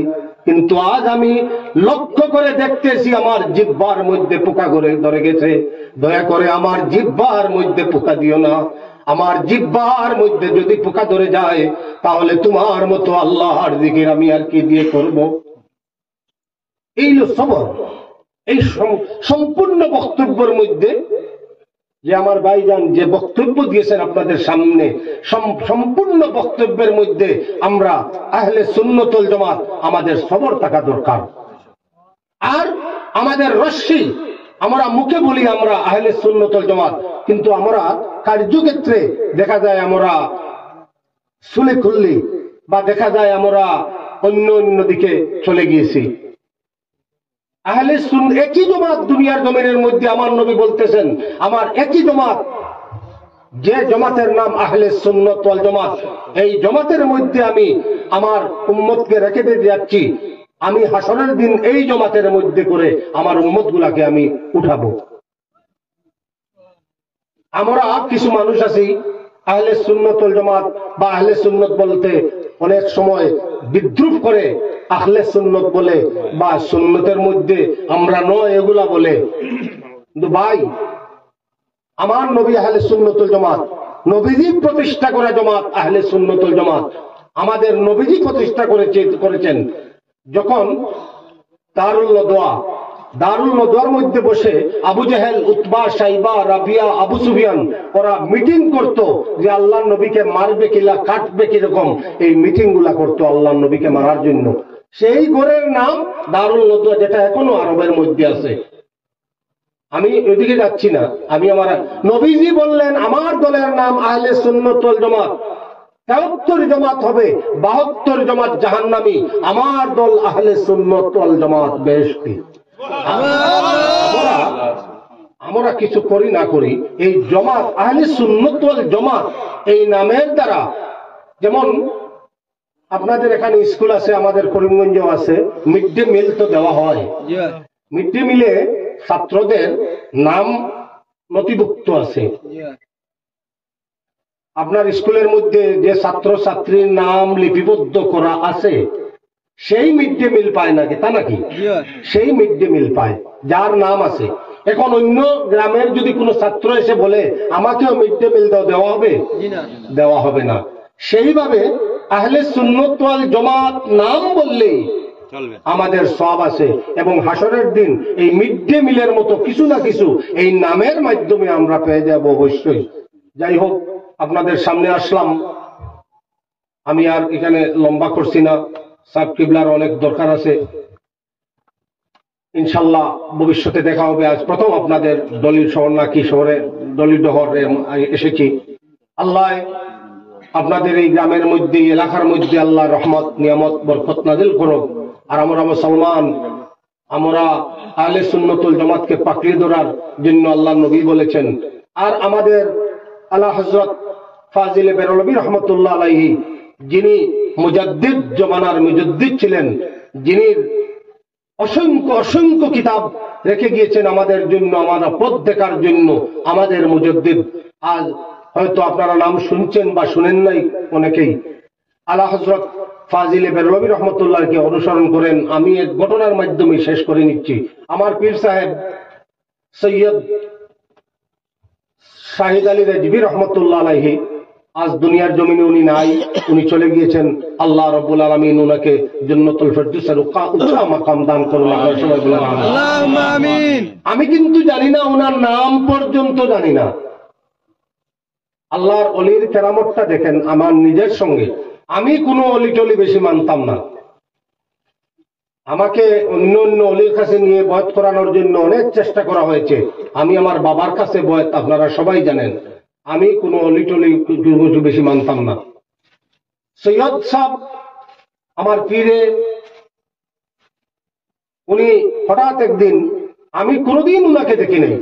কিন্তু আজ আমি লক্ষ্য করে দেখতেছি আমার জিহ্বার মধ্যে পোকা ধরে গেছে। দয়া করে আমার জিহ্বার মধ্যে পোকা দিও না, আমার জিহ্বার মধ্যে যদি পোকা ধরে যায় তাহলে তোমার মতো আল্লাহর জিকির আমি আর কি দিয়ে করব। এই হলো সবর। এই সম্পূর্ণ বক্তব্যের মধ্যে যে আমার ভাইজান যে বক্তব্য দিয়েছেন আপনাদের সামনে, সম্পূর্ণ বক্তব্যের মধ্যে আমরা আহলে সুন্নাত ওয়াল জামাত আমাদের সবর থাকা দরকার। আর আমাদের রশ্মি আমরা মুখে বলি আমরা আহলে সুন্নাত ওয়াল জামাত, কিন্তু আমরা কার্যক্ষেত্রে দেখা যায় আমরা সুলে খুললি বা দেখা যায় আমরা অন্য অন্য দিকে চলে গিয়েছি। আহলে সুন্নাত একই জামাত দুনিয়ার জমিনের মধ্যে, আমার নবী বলতেছেন আমার একই জামাত, যে জামাতের নাম আহলে সুন্নাত ওয়াল জামাত, এই জামাতের মধ্যে আমি আমার উম্মতকে রেখে দিয়ে যাচ্ছি, আমি হাসরের দিন এই জামাতের মধ্যে করে আমার উম্মতগুলাকে আমি উঠাবো। আমরা কিছু মানুষ আছি আহলে সুন্নাত ওয়াল জামাত বা আহলে সুন্নাত বলতে অনেক সময় বিদ্রুপ করে, আহলে সুন্নাত বলে বা সুন্নতের মধ্যে আমরা নয় এগুলা বলে। কিন্তু ভাই, আমার নবী আহলে সুন্নাত ওয়াল জামাত, নবীজি প্রতিষ্ঠা করা জামাত আহলে সুন্নাত ওয়াল জামাত, আমাদের নবীজি প্রতিষ্ঠা করেছেন। যখন দারুল নদওয়ার মধ্যে বসে আবু জেহেল, উতবা, সাইবা, রাবিয়া, আবু সুফিয়ান ওরা মিটিং করতো যে আল্লাহর নবীকে মারবে কিলা, কাটবে কিরকম, এই মিটিং গুলা করতো আল্লাহর নবীকে মারার জন্য। সেই ঘরের নাম দারুল নদওয়া, যেটা এখনো আরবের মধ্যে আছে। আমি ওইদিকে যাচ্ছি না, আমি আমার নবীজি বললেন আমার দলের নাম আহলে সুন্নাত ওয়াল জামাত, 73 জামাত হবে, 72 জামাত জাহান্নামী, আমার দল আহলে সুন্নাত ওয়াল জামাত বেহেশতি। আমরা কিছু করি না করি, এই জামাত আহলে সুন্নাত ওয়াল জামাত এই নামের দ্বারা, যেমন আপনাদের এখানে স্কুল আছে, আমাদের করিমগঞ্জেও আছে, মিড ডে মিল তো দেওয়া হয়। মিড ডে মিলে ছাত্রদের নাম নথিভুক্ত আছে। আপনার স্কুলের মধ্যে যে ছাত্র ছাত্রীর নাম লিপিবদ্ধ করা আছে সেই মিড ডে মিল পায় নাকি, তা নাকি? সেই মিড ডে মিল পায় যার নাম আছে। এখন অন্য গ্রামের যদি কোনো ছাত্র এসে বলে আমাকেও মিড ডে মিল দেওয়া হবে, দেওয়া হবে না। সেইভাবে আহলে সুন্নাত ওয়াল জামাত নাম বললেই আমাদের সব আছে, এবং হাসরের দিন এই মিড ডে মিলের মতো কিছু না কিছু এই নামের মাধ্যমে আমরা পেয়ে যাব অবশ্যই। যাই হোক, আপনাদের সামনে আসলাম, আমি আর এখানে লম্বা করছি না, সাব কিবলার অনেক দরকার আছে। ইনশাল্লাহ ভবিষ্যতে দেখা হবে। আজ প্রথম আপনাদের দলিল শহর নাকি শহরে দলিল ডহরে এসেছি। আল্লাহ আপনাদের এই গ্রামের মধ্যে, এলাকার মধ্যে আল্লাহ রহমত, নিয়ামত, বরকত নাজিল করুক। আর আমরা মুসলমান, আমরা আহলে সুন্নাত ওয়াল জামাতকে পাকড়িয়ে ধরার জন্য আল্লাহ নবী বলেছেন। আর আমাদের আলা হযরত ফাজিলে বেরলভী রহমতুল্লাহ আলাইহি, যিনি মুজাদ্দিদ জমানার মুজাদ্দিদ ছিলেন, যিনি অসংখ্য অসংখ্য কিতাব রেখে গিয়েছেন আমাদের জন্য, আমাদের পথ দেখার জন্য, আমাদের মুজাদ্দিদ। আজ হয়তো আপনারা নাম শুনছেন বা শুনেন নাই অনেকেই। আলা হযরত ফাজিলে বেরলভী রহমতুল্লাহকে অনুসরণ করেন। আমি এক ঘটনার মাধ্যমে শেষ করে নিচ্ছি। আমার পীর সাহেব সৈয়দ শাহিদ আলী রেজভী রহমতুল্লাহ আলাইহি আজ দুনিয়ার জমিনে উনি নাই, উনি চলে গিয়েছেন। আল্লাহ রাব্বুল আলামিন উনাকে জান্নাতুল ফিরদাউসের উচ্চ মাকাম দান করুন। সবাই বলেন আমিন। আমি কিন্তু জানি না, ওনার নাম পর্যন্ত জানি না। আল্লাহর অলির কেরামতটা দেখেন আমার নিজের সঙ্গে। আমি কোনো অলি টলি বেশি মানতাম না। আমাকে অন্য অন্য অলির কাছে নিয়ে বয়াত করানোর জন্য অনেক চেষ্টা করা হয়েছে। আমি আমার বাবার কাছে বয়াত, আপনারা সবাই জানেন, আমি কোনো অলি টলি বেশি মানতাম না। সৈয়দ সাহেব আমার পীরে, উনি হঠাৎ একদিন, আমি কোনোদিন উনাকে দেখি নাই,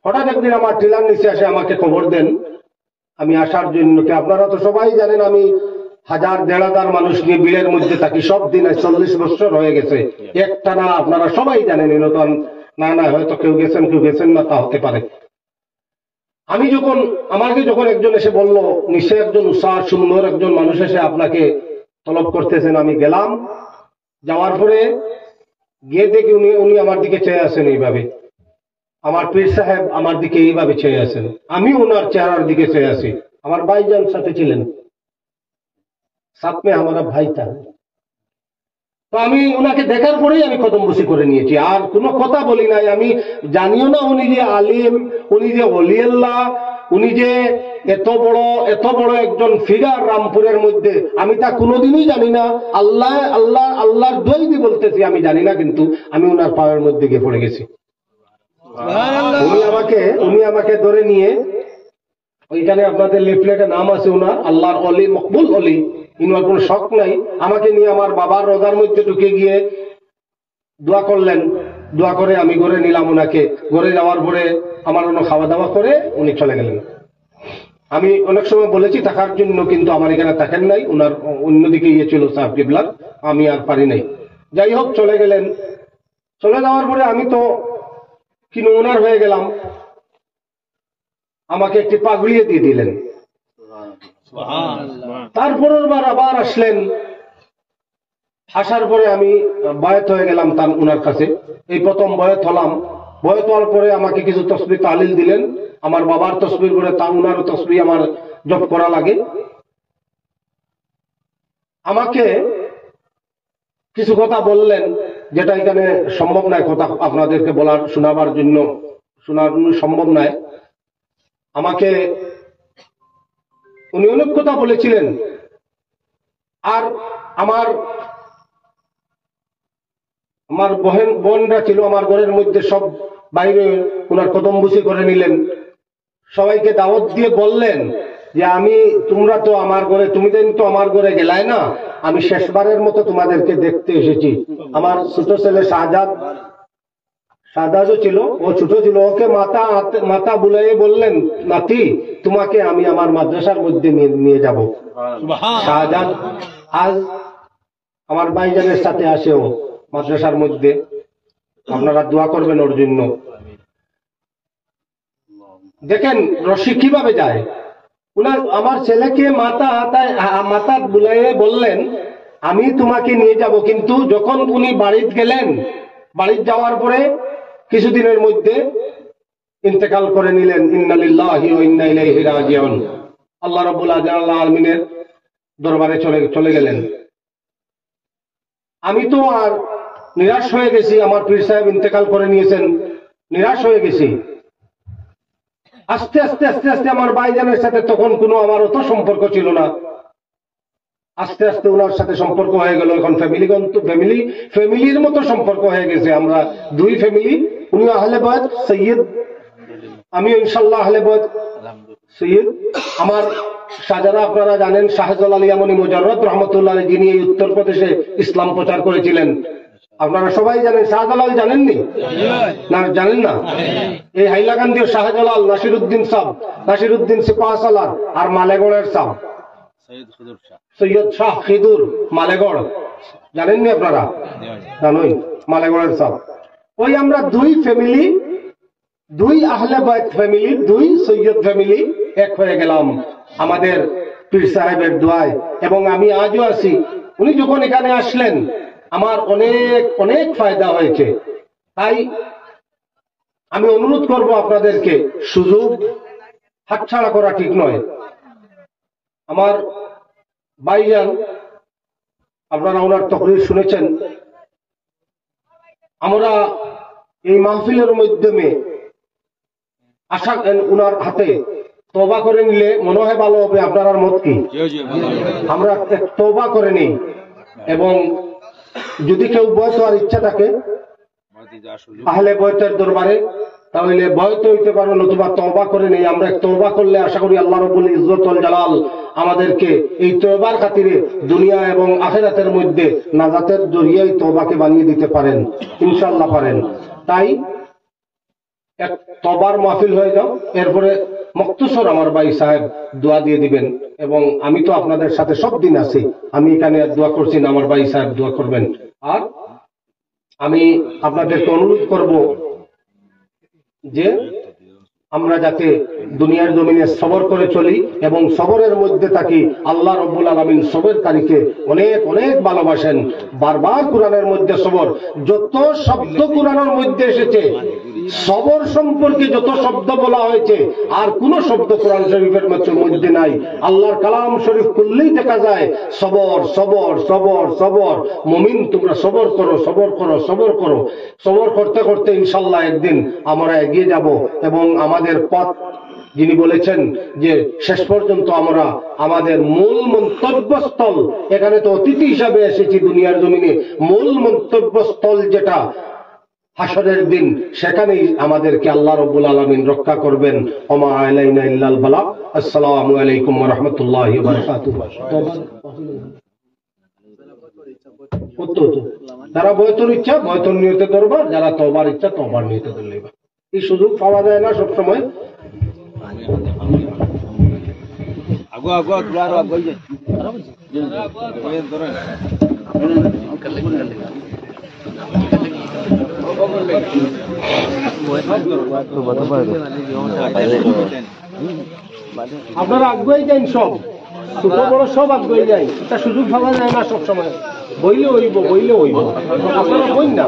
হঠাৎ একদিন আমার টিলার নিচে আসে আমাকে খবর দেন আমি আসার জন্য। আপনারা তো সবাই জানেন আমি 1000-1500 মানুষ নিয়ে বিলের মধ্যে থাকি সব দিন, 40 বছর হয়ে গেছে একটা না। আপনারা সবাই জানেন, নতুন না না হয়তো কেউ গেছেন না, তা হতে পারে। আমি যখন, আমাকে যখন একজন এসে বলল নিশ্চয় একজন উৎসাহ সুন্দর একজন মানুষ এসে আপনাকে তলব করতেছেন, আমি গেলাম। যাওয়ার পরে গিয়ে দেখি উনি আমার দিকে চেয়ে আছেন এইভাবে, আমার পীর সাহেব আমার দিকে এইভাবে চেয়ে আছেন, আমি ওনার চেহারার দিকে চেয়ে আছি। আমার ভাইজান সাথে ছিলেন, সাথ মে আমারা ভাই था। তো আমি ওনাকে দেখার পরেই আমি কদমবুসি করে নিয়েছি, আর কোনো কথা বলি নাই। আমি জানিও না উনি যে আলিম, উনি যে ওলি আল্লাহ, উনি যে এত বড় একজন ফিগার রামপুরের মধ্যে, আমি তা কোনোদিনই জানি না। আল্লাহর দোয়াই দিয়ে বলতেছি আমি জানি না, কিন্তু আমি ওনার পায়ের মধ্যে গিয়ে পড়ে গেছি। উনি আমাকে ধরে নিয়ে, ওইখানে আপনাদের লিফলেটে নাম আছে ওনার, আল্লাহর অলি, মকবুল অলি, ইনার কোনো শখ নাই। আমাকে নিয়ে আমার বাবার রোজার মধ্যে ঢুকে গিয়ে দোয়া করলেন। দোয়া করে আমি ঘরে নিলাম ওনাকে। ঘরে যাওয়ার পরে আমার অন্য খাওয়া দাওয়া করে উনি চলে গেলেন। আমি অনেক সময় বলেছি থাকার জন্য, কিন্তু আমার এখানে থাকেন নাই, ওনার অন্যদিকে ইয়ে ছিল সাহেব কিবলার, আমি আর পারি নাই। যাই হোক চলে গেলেন। চলে যাওয়ার পরে আমি তো কিন্তু ওনার হয়ে গেলাম। আমাকে একটি পাগড়িয়ে দিয়ে দিলেন। তারপরের বার আবার আসলেন। আসার পরে আমি বয়াত হয়ে গেলাম তার ওনার কাছে। এই প্রথম বয়াত হলাম। বয়াত হওয়ার পরে আমাকে কিছু তসবিহ তালিল দিলেন। আমার বাবার তসবির করে তা ওনারও তসবিহ আমার জপ করা লাগে। আমাকে কিছু কথা বললেন, যেটা এখানে সম্ভব নয় কথা আপনাদেরকে বলার, শোনাবার জন্য সম্ভব নয়। আমাকে উনি অনেক কথা বলেছিলেন। আর আমার বোনরা ছিল আমার ঘরের মধ্যে, সব বাইরে ওনার কদমবুসি করে নিলেন। সবাইকে দাওয়াত দিয়ে বললেন যে তোমরা তো আমার ঘরে, তুমি তো আমার ঘরে গেলাই না, আমি শেষবারের মতো তোমাদেরকে দেখতে এসেছি। আমার ছোট ছেলে শাহজাদও ছিল, ও ছোট ছিল, ওকে মাতা বুলাইয়ে বললেন, নাতি তোমাকে আমি আমার মাদ্রাসার মধ্যে নিয়ে যাব। শাহজাদ আজ আমার ভাইজানের সাথে আসে ও মাদ্রাসার মধ্যে, আপনারা দোয়া করবেন ওর জন্য। দেখেন রশি কিভাবে যায়। আমার ছেলেকে মাতা বুলাইয়ে বললেন আমি তোমাকে নিয়ে যাব, কিন্তু যখন উনি বাড়িতে গেলেন, বাড়িতে যাওয়ার পরে কিছুদিনের মধ্যে ইন্তেকাল করে নিলেন। ইন্না লিল্লাহি ওয়া ইন্না ইলাইহি রাজিউন। আল্লাহ রাব্বুল আলামিনের দরবারে চলে গেলেন। আমি তো আর নিরাশ হয়ে গেছি, আমার পীর সাহেব ইন্তেকাল করে নিয়েছেন, নিরাশ হয়ে গেছি। আস্তে আস্তে আস্তে আস্তে আমার ভাইজানের সাথে তখন কোনো আমার অত সম্পর্ক ছিল না। আস্তে আস্তে ওনার সাথে সম্পর্ক হয়ে গেল। এখন ফ্যামিলির মতো সম্পর্ক হয়ে গেছে। আমরা দুই ফ্যামিলি, উনি আহলে বায়ত সৈয়দ, আমি ইনশাআল্লাহ আহলে বায়ত সৈয়দ। আমার শাহজাদা আপনারা জানেন, শাহজালাল ইয়ামানি মুজাররদ রহমতুল্লাহ, যিনি এই উত্তরপ্রদেশে ইসলাম প্রচার করেছিলেন। আপনারা সবাই জানেন। শাহজালাল জানেননি? না, জানেন না? এই হাইলাকান্দির শাহজালাল নাসিরুদ্দিন সিপাহ সালার আর মালেগড়ের সাহ সৈয়দ শাহ খিদুর মালেগড়, জানেননি আপনারা? জানোই, মালেগড়ের সাহ। ওই আমরা দুই ফ্যামিলি, দুই আহলে বায়ত ফ্যামিলি, দুই সৈয়দ ফ্যামিলি এক হয়ে গেলাম আমাদের পীর সাহেবের দোয়ায়। এবং আমি আজও আছি। উনি যখন এখানে আসলেন আমার অনেক অনেক ফায়দা হয়েছে। তাই আমি অনুরোধ করব আপনাদেরকে, সুযোগ হাতছাড়া করা ঠিক নয়। আমার ভাইজান, আপনারা ওনার তকরির শুনেছেন। আমরা এই মাহফিলের মাধ্যমে আশা, ওনার হাতে তওবা করে নিলে মনে হয় ভালো হবে। আপনার মত কি? আমরা তওবা করে নিই, এবং যদি কেউ বয়স হওয়ার ইচ্ছা থাকে আহলে বয়তের দরবারে, তাহলে বয়ত হইতে পারো, নতুবা তওবা করে নেই। আমরা তওবা করলে আশা করি আল্লাহ রাব্বুল ইজ্জত ওয়াল জালাল আমাদেরকে এই তওবার খাতিরে দুনিয়া এবং আখিরাতের মধ্যে নাজাতের জরিয়ায় তওবাকে বানিয়ে দিতে পারেন, ইনশাআল্লাহ পারেন। তাই এক তওবার মাহফিল হয়ে যাও, এরপরে মুক্তসর আমার ভাই সাহেব দোয়া দিয়ে দিবেন, এবং আমি তো আপনাদের সাথে সব দিন আছি, আমি এখানে দোয়া করছি না, আমার ভাই সাহেব দোয়া করবেন। আর আমি আপনাদেরকে অনুরোধ করব যে আমরা যাতে দুনিয়ার জমিনে সবর করে চলি এবং সবরের মধ্যে থাকি। আল্লাহ রাব্বুল আলামিন সবরকারীকে অনেক অনেক ভালোবাসেন। বারবার কোরআনের মধ্যে সবর, যত শব্দ কোরআনের মধ্যে এসেছে সবর সম্পর্কে যত শব্দ বলা হয়েছে, আর কোন শব্দ কোরআন শরীফের মধ্যে নাই। আল্লাহর কালাম শরীফ খুললেই দেখা যায় সবর সবর সবর সবর। মুমিন তোমরা সবর করো, সবর করো, সবর করো। সবর করতে করতে ইনশাআল্লাহ একদিন আমরা এগিয়ে যাব, এবং আমাদের পথ যিনি বলেছেন যে শেষ পর্যন্ত আমরা আমাদের মূল মন্তব্যস্থল, এখানে তো অতিথি হিসাবে এসেছি দুনিয়ার জমিনে, মূল মন্তব্যস্থল যেটা হাসরের দিন, সেখানেই আমাদেরকে আল্লাহ রাব্বুল আলামিন রক্ষা করবেন। ওমা আলাইনা ইল্লাল বালাগ। আসসালামু আলাইকুম ওয়া রাহমাতুল্লাহি ওয়া বারাকাতুহু। যারা বয়তর ইচ্ছা বয়তর নিয়তে ধরবা, যারা তওবার ইচ্ছা তওবার নিয়তে ধরলেবা। এই সুযোগ পাওয়া যায় না সব সময়। আপনারা আগুয়ে যান, সব ছোট বড় সব আগুয়ে যায়, এটা সুযোগ পাওয়া যায় না সব সময়। বইলে হইব, বইলে হইব, আপনারা বইন না।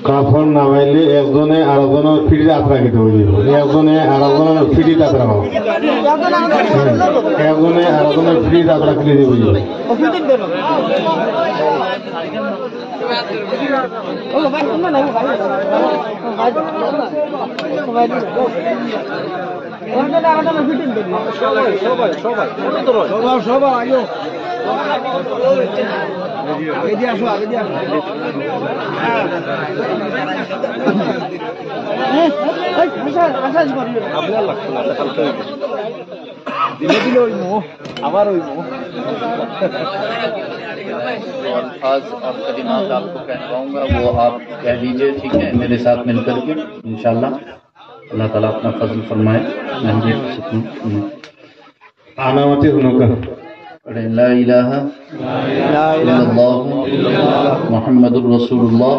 কাফন নামাইলে একজনে আরেকজনের ফিরি যাত্রা খেতে হইব, একজনে আরেকজনের ফিরি যাত্রা খাও, একজনে আরেকজনের ফিরি যাত্রা খেলে দিব।
আবার अल्फाज और कलिमात आपको कहवाऊंगा, वो आप कह दीजिए, ठीक है, मेरे साथ मिलकर के इंशाल्लाह। अल्लाह ताला अपना फजल फरमाए। मैं देख सकूं
आनामती हुनका
ला इलाहा इल्लल्लाह मुहम्मदुर रसूलुल्लाह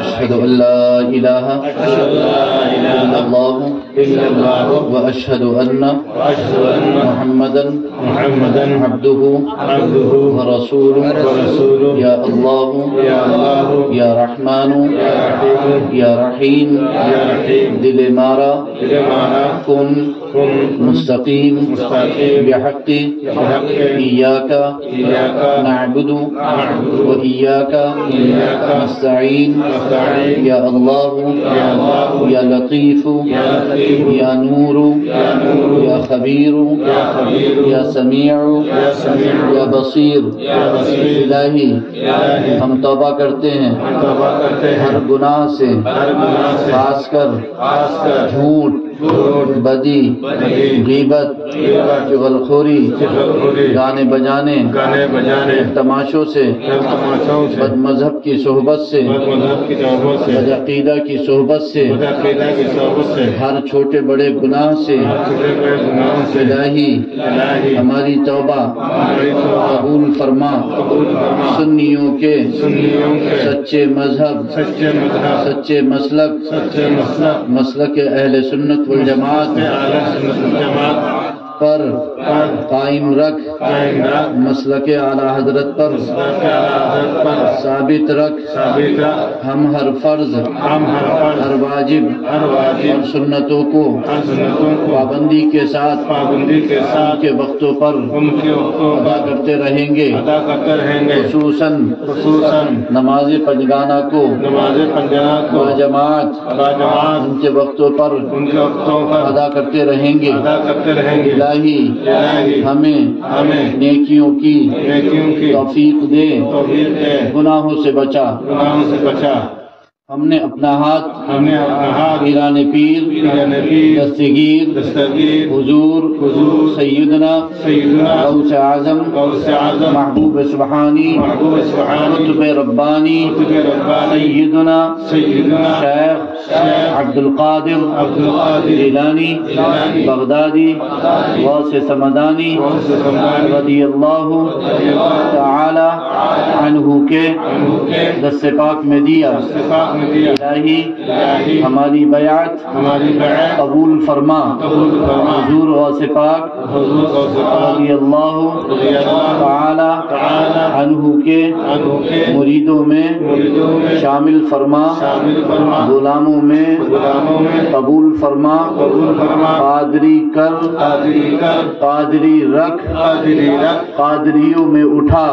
अशहदु अल्ला इलाहा इल्लल्लाह व अशहदु अन्ना मुहम्मदन अब्दुहु व रसूलुहु। या अल्लाह या रहमानु या रहीम दिल मारा कुन मुस्तकीम बिहक़्क़ि इय्याका नअबुदु व इय्याका नस्तईन। या अल्लाह या लतीफ़ु या नूरु या खबीरु या समीउ या बसीर। इलाही हम तौबा करते हैं हर गुनाह से, खासकर झूठ, बदी, गीबत, चुगलखोरी, गाने बजाने, तमाशों से, बदमज़हब की सोहबत से, बदअक़ीदा की सोहबत से, हर छोटे बड़े गुनाह से। इलाही हमारी तौबा कबूल फरमा। सुन्नियों के सच्चे मजहब, सच्चे मसलक, मसलक अहले सुन्नत वल जमात पर कायम रख। मसलक आला हजरत पर ثابت رکھ ہم ہر فرض ہر واجب اور سنتوں کو پابندی کے ساتھ ان کے وقتوں پر ادا کرتے رہیں گے، خصوصاً نماز پنجگانہ کو جماعت ان کے وقتوں پر ادا کرتے رہیں گے۔ الہی ہمیں نیکیوں کی توفیق دے، گناہوں سے بچا۔ ہم نے اپنا ہاتھ پیران پیر دستگیر حضور سیدنا غوث اعظم محبوب سبحانی قطب ربانی سیدنا شیخ عبد القادر جیلانی بغدادی غوث سمدانی رضی اللہ تعالی عنہ کے دست پاک میں دیا۔ الہی ہماری بیعت قبول فرما۔ حضور غوث پاک رضی اللہ تعالی عنہ کے مریدوں میں شامل فرما، غلاموں میں قبول فرما، قادری کر، قادری رکھ، قادریوں میں اٹھا۔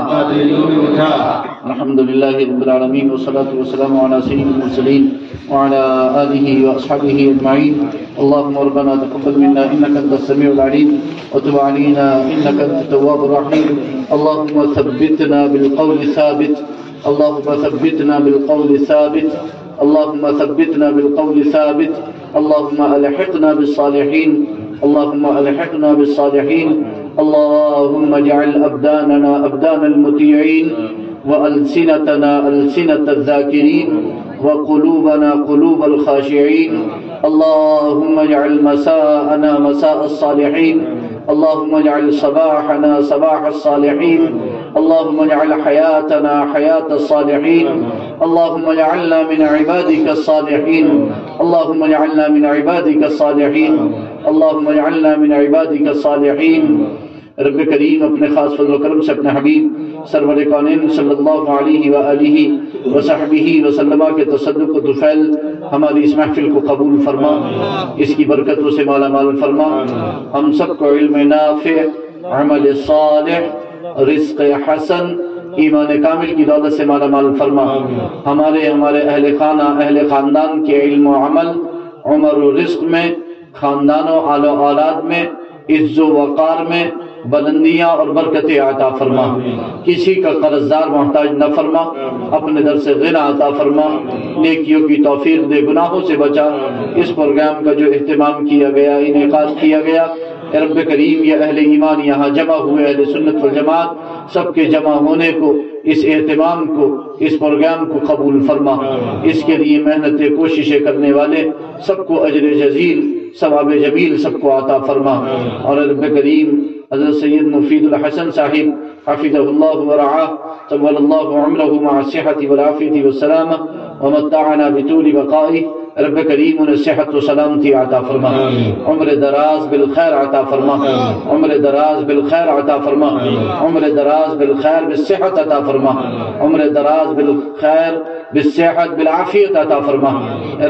الحمدللہ رب العالمین والصلاة والسلام على سيد المرسلين وعلى آله وأصحابه أجمعين. اللهم ربنا تقبل منا إنك أنت السميع العليم وتب علينا إنك أنت التواب الرحيم. اللهم ثبتنا بالقول الثابت، اللهم ثبتنا بالقول الثابت، اللهم ثبتنا بالقول الثابت. اللهم ألحقنا بالصالحين، اللهم ألحقنا بالصالحين. اللهم اجعل أبداننا أبدان المطيعين، وألسنتنا ألسنة الذاكرين، وقلوبنا قلوب الخاشعين. اللهم اجعل مساءنا مساء الصالحين، اللهم اجعل صباحنا صباح الصالحين، اللهم اجعل حياتنا حياة الصالحين. اللهم اجعلنا من عبادك الصالحين، اللهم اجعلنا من عبادك الصالحين، اللهم اجعلنا من عبادك الصالحين. رب کریم اپنے خاص فضل و کرم سے اپنے حبیب سرور کونین صلی اللہ علیہ وآلہ وصحبہ وسلم کے تصدق و دفعل ہماری اس محفل کو قبول فرما، اس کی برکتوں سے مالا مال فرما. ہم سب کو علم نافع، عمل صالح، رزق حسن، ایمان کامل کی دولت سے مالا مال فرما. ہمارے اہل خانہ اہل خاندان کے علم و عمل، عمر و رزق میں، خاندان و آل و اولاد میں، عز و وقار میں بلندیاں اور برکتیں عطا فرما. کسی کا قرضدار محتاج نہ فرما، اپنے در سے غنی عطا فرما. نیکیوں کی توفیق دے، گناہوں سے بچا. اس پروگرام کا جو اہتمام کیا گیا، انعقاد کیا گیا، اے رب کریم یہ اہل ایمان یہاں جمع ہوئے، اہل سنت والجماعت سب کے جمع ہونے کو، اس اہتمام کو، اس پروگرام کو قبول فرما. اس کے لیے محنتیں کوششیں کرنے والے سب کو اجر جزیل ثواب جمیل سب کو عطا فرما. اور رب کریم حضرت سید مفید الحسن صاحب حفظہ اللہ ورعاہ طول اللہ عمرہ مع الصحة والعافیة والسلامہ ومتعنا بطول بقائه. رب کریم انہیں صحت و سلامتی عطا فرما، عمر دراز بالخیر عطا فرما، عمر دراز بالخیر عطا فرما، عمر دراز بالخیر بالصحت عطا فرما، عمر دراز بالخیر بالصحت بالعافیت عطا فرما.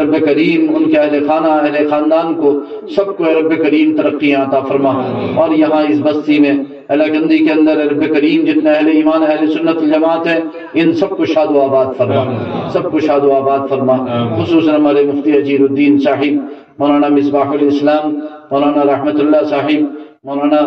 رب کریم ان کے اہل خانہ اہل خاندان کو سب کو رب کریم ترقیاں عطا فرما. اور یہاں اس بستی میں علاقندی کے اندر رب کریم جتنے اہل ایمان اہل سنت الجماعت ہیں ان سب کو شاد و آباد فرما، سب کو شاد و آباد فرما. خصوصاً ہمارے مفتی اجیر الدین صاحب، مولانا مصباح الاسلام، مولانا رحمت اللہ صاحب، مولانا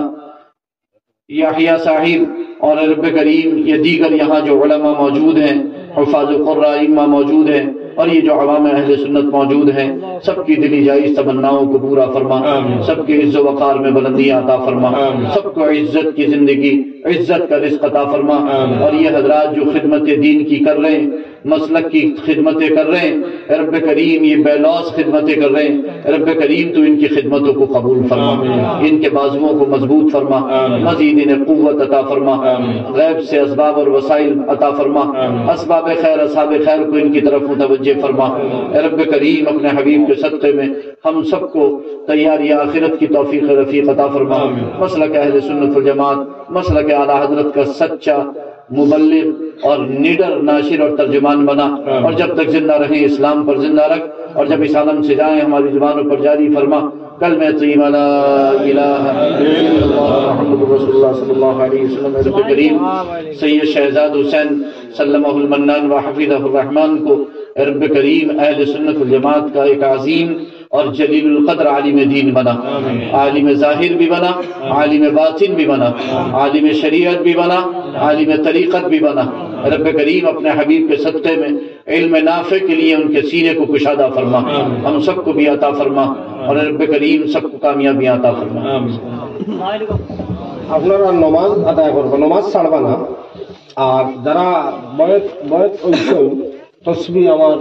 یحییٰ صاحب، اور رب کریم یہ دیگر یہاں جو علماء موجود ہیں، حفاظ قرآن ائمہ موجود ہیں، اور یہ جو عوام اہل سنت موجود ہیں، سب کی دلی جائز تمناؤں کو پورا فرما. سب کے عز و وقار میں بلندیاں عطا فرما، سب کو عزت کی زندگی، عزت کا رزق عطا فرما. اور یہ حضرات جو خدمت دین کی کر رہے ہیں، مسلک کی خدمتیں کر رہے ہیں، رب کریم یہ بے لوث خدمتیں کر رہے ہیں، رب کریم تو ان کی خدمتوں کو قبول فرما، ان کے بازوؤں کو مضبوط فرما، مزید انہیں قوت عطا فرما، غیب سے اسباب اور وسائل عطا فرما، اسباب خیر اصحاب خیر کو ان کی طرف متوجہ فرما. رب کریم اپنے حبیب کے صدقے میں ہم سب کو تیاری آخرت کی توفیق رفیق عطا فرما. مسلک اہل سنت والجماعت، مسلک اعلیٰ حضرت کا سچا मुबल्लिग और निडर नाशिर और तर्जुमान बना, और जब तक जिंदा रहे इस्लाम पर जिंदा रख, और जब इस आलम से जाएं हमारी जुबानों पर जारी फरमा कलमे तय्यबा ला इलाहा इल्लल्लाह मुहम्मदुर रसूलुल्लाह सल्लल्लाहु अलैहि वसल्लम। रब करीम सैयद शहजाद हुसैन सल्लमहुल मन्नान व हफिज़हुर रहमान को रब करीम अहले सुन्नत वल जमात का एक अजीम और जलीलुल कद्र आलिम दीन बना, आलिम ज़ाहिर भी बना, आलिम बातिन भी बना, आलिम शरीयत भी बना, आलिम तरीक़त भी बना। रब करीम अपने हबीब के सदक़े में इल्म नाफ़े के लिए उनके सीने को कुशादा फरमा, हम सबको भी अता फरमा, और रब करीम सबको कामयाबी अता फरमा।
আপনারা নমাজ আদায় করবো, নমাজ ছাড়বা না। আর যারা বয়স ঐশ্বর তসবি আমার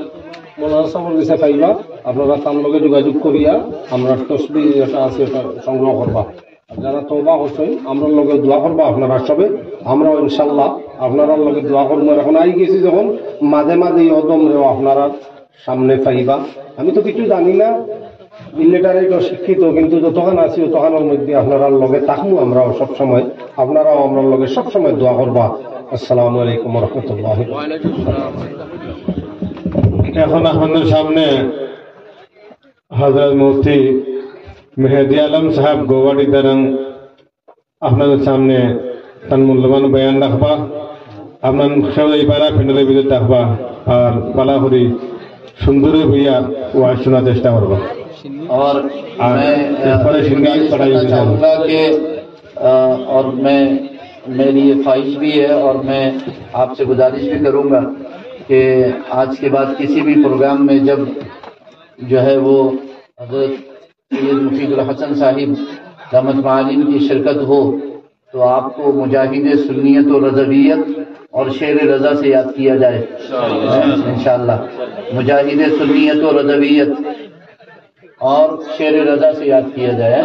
মৌলানা সাহেবের কাছে পাইবা, আপনারা তার লগে যোগাযোগ করিয়া আমরা তসবি যেটা আছে এটা সংগ্রহ করবা। আর যারা তওবা করছেন আমরা লগে দোয়া করবা আপনারা সবে, আমরাও ইনশাল্লাহ আপনারা লগে দোয়া করবো। এখন আই গেছি যখন মাঝে মাঝে অদম রেও আপনারা সামনে পাইবা। আমি তো কিছু জানি না, ইলিটারেট শিক্ষিত, কিন্তু যতক্ষণ আছি ততক্ষণের মধ্যে আপনারা লগে থাকবো, আমরাও সবসময়, আপনারাও আমরা লগে সবসময় দোয়া করবা। আসসালামু আলাইকুম ওয়া রাহমাতুল্লাহ।
এখন আপনাদের সামনে হযরত মুফতি মেহেদি আলম সাহেব গোয়াড়ি দারং আপনাদের সামনে তার মূল্যবান বয়ান রাখবা, আপনার সেবা ইবারা ফিন্ডলের ভিতরে থাকবা, আর পালাহরি সুন্দরী ভূয়া ওয়াজ শোনার চেষ্টা করবা।
और मैं कहना चाहूँगा कि और मैं मेरी ये ख्वाहिश भी है और मैं आपसे गुजारिश भी करूँगा कि आज के बाद किसी भी प्रोग्राम में जब जो है वो हज़रत सैयद मुफीदुल हसन साहिब रहमत मालिन की शिरकत हो तो आपको मुजाहिद सुन्नियत और रज़वियत और शेर रज़ा से याद किया जाए इंशाअल्लाह। मुजाहिद सुन्नियत और रज़वियत और शेर रज़ा से याद किया जाए।